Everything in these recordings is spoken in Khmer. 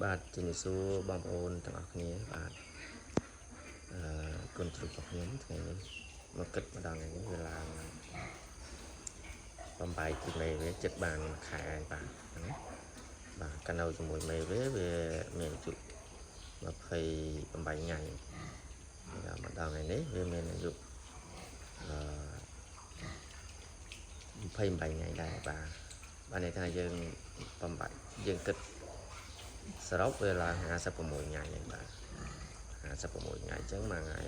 បាទជំរាបសួរបងប្អូនទាំងអស់គ្នាបាទគុណជ្រូករបស់ខ្ញុំថ្ងៃនេះមកគិតម្ដងនេះវាឡើងបំបីទីមេវាចិត្តបានខែបាទហ្នឹងបាទកាលនៅជាមួយមេវាមានអាយុ28ថ្ងៃដល់ម្ដងថ្ងៃនេះវាមានអាយុ28ថ្ងៃដែរបាទនេះថាយើងបំបីយើងគិតសរុបវាឡើង56ថ្ងៃហើយបាទ56ថ្ងៃអញ្ចឹងមួយថ្ងៃ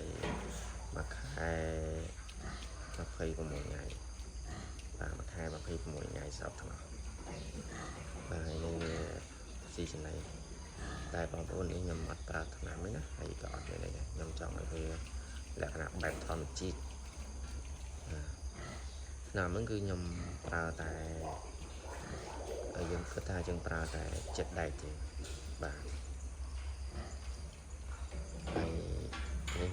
មួយខែ26ថ្ងៃបាទមួយខែ26ថ្ងៃសរុបទាំងអស់បាទនេះស៊ីចំណៃតែបងប្អូននេះខ្ញុំអត់ប្រើថ្នាំទេណាហើយក៏អត់មានទេខ្ញុំចង់ឲ្យវាលក្ខណៈបែបធម្មជាតិថ្នាំហ្នឹងគឺខ្ញុំប្រើតែយើងគិតថាយើងប្រើតែចិត្តដែកទេបាទហើយនេះ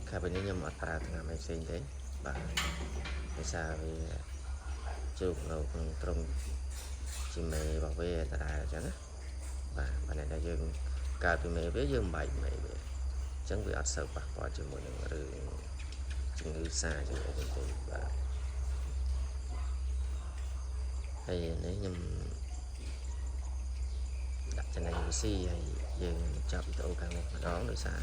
ខាងពេលនេះខ្ញុំអត់ប្រើថ្នាំផ្សេងទេបាទដោយសារវាជោគនៅក្នុងត្រង់ជាមេរបស់វាដដែលអញ្ចឹងណាបាទតែយើងកើតពីមេវាយើងបែកមេវាអញ្ចឹងវាអត់សូវប៉ះពាល់ជាមួយនឹងរឿងជំងឺសាជាមួយវិញទេបាទហើយនេះខ្ញុំដាក់ចំណេញវិស៊ីហើយយើងចាប់វីដេអូខាងនេះម្ដងដោយសារ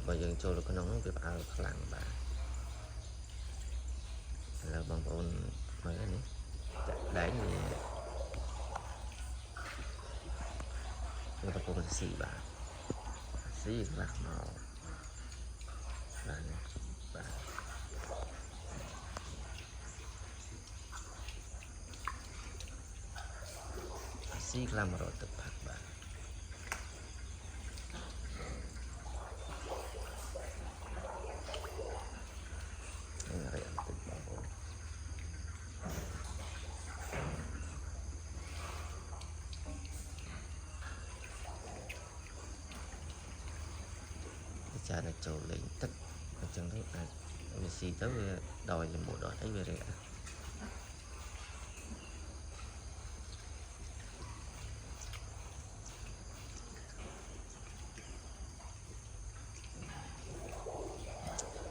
បើយើងចូលទៅក្នុងវាផ្អើលខ្លាំងបាទឥឡូវបងប្អូនមើលនេះចាក់ដែងវាកំពុងស៊ីបាទស៊ីខ្លះមកបាទនេះបាទស៊ីខ្លះមករត់ទឹកផាត់បាទរៀបទឹកបងប្អូនចាតែចូលលេងទឹកអញ្ចឹងទៅអាចវាស៊ីទៅវាដល់ជាមួយដល់អីវារែក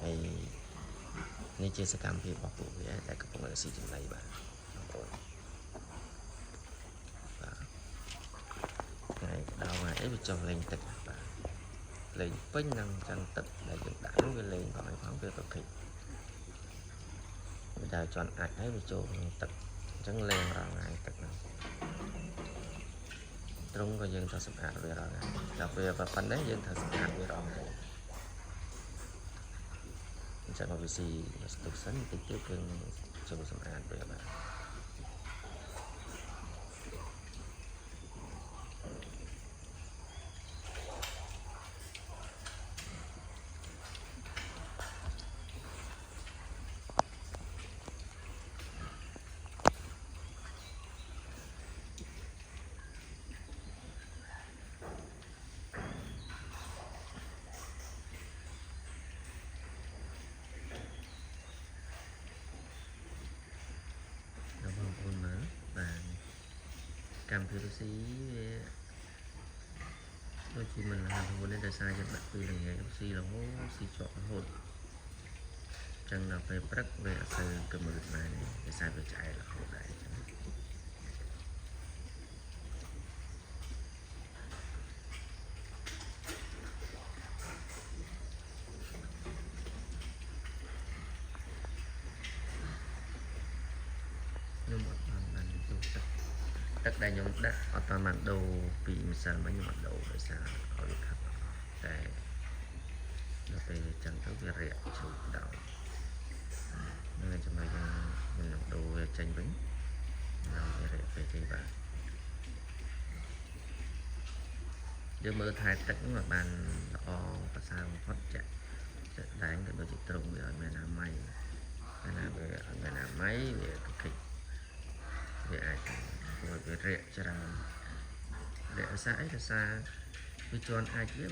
ហើយនេះជាសកម្មភាពរបស់ពួកវាតែកំពុងតែស៊ីចំណីបាទបងប្អូនបាទថ្ងៃដល់មកអីវាចុះលេងទឹកបាទលេងពេញនឹងចឹងទឹកដែលយើងដាក់នោះវាលេងផងវាប្រកេកវាដើរជន់អាចហើយវាចូលក្នុងទឹកអញ្ចឹងលេងរាល់ថ្ងៃទឹកហ្នឹងត្រង់ក៏យើងត្រូវសម្អាតវារាល់ថ្ងៃដល់ពេលប៉ុណ្ណេះយើងត្រូវសម្អាតវារាល់ថ្ងៃអញ្ចឹងមកវាស៊ីស្ទុះសិនតិចទៀតយើងចូលសម្អាតវាបាទកម្មវិធីស៊ីវាដូចជាមិនឡានហ្នឹងដោយសារយើងដាក់ពីល្ងាចស៊ីរហូតស៊ីជាប់រហូតចឹងដល់ពេលព្រឹកវាអត់ទៅកមើលបានដោយសារវាឆ្អែតរហូតដែរចឹងខ្ញុំអត់បានចូលទឹកដែលខ្ញុំដាក់អត់បានដូរពីម្សិលមិញខ្ញុំអត់ដូរដោយសារឲ្យវាខាត់តែដល់ពេលចឹងទៅវារាក់ជ្រូកដល់នឹងចំណុចខ្ញុំនឹងដូរវាចេញវិញដល់វារាក់ពេកទេបាទយើងមើលថែទឹកហ្នឹងឲ្យបានល្អប្រសើរបំផុតចាក់ដែងទៅដូចជាត្រង់វាឲ្យមានអនាម័យណាវាអត់មានអនាម័យវាគិតវាអាចធ្វើវារាក់ច្រើនដែលអាសាអីដោយសារវាជន់អាចវា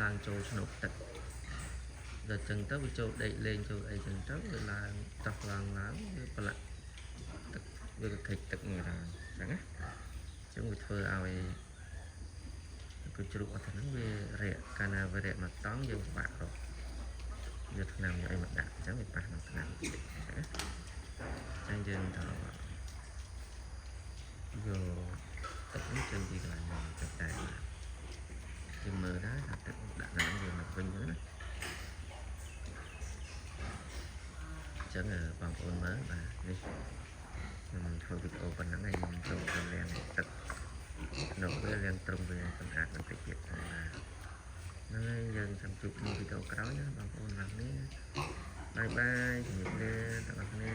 ឡើងចូលស្នុកទឹកដល់ចឹងទៅវាចូលដេកលេងចូលអីចឹងទៅវាឡើងតោះឡើងវាប្រឡាក់ទឹកវាគិតទឹកនេះដែរចឹងណា chúng mình thưa ao cứ chụp ở thằng về rẻ cana về rẻ mặt tón dương bạc rồi giờ thằng nào vậy mặt đạn chẳng bị bạc mặt nào trang dương thọ vô tỉnh chân gì là tập đại nhưng mơ đó là tự đạn là vừa mặt vinh nữa chẳng là bằng ôn mới mà đi thôi video phần nắng này trong phần đen này thật nổ với lên trong về phần hạt mình phải chịu là nó dần chăm chụp một video cái đó nhé bằng ôn làm nhé bye bye nhìn nè các bạn nè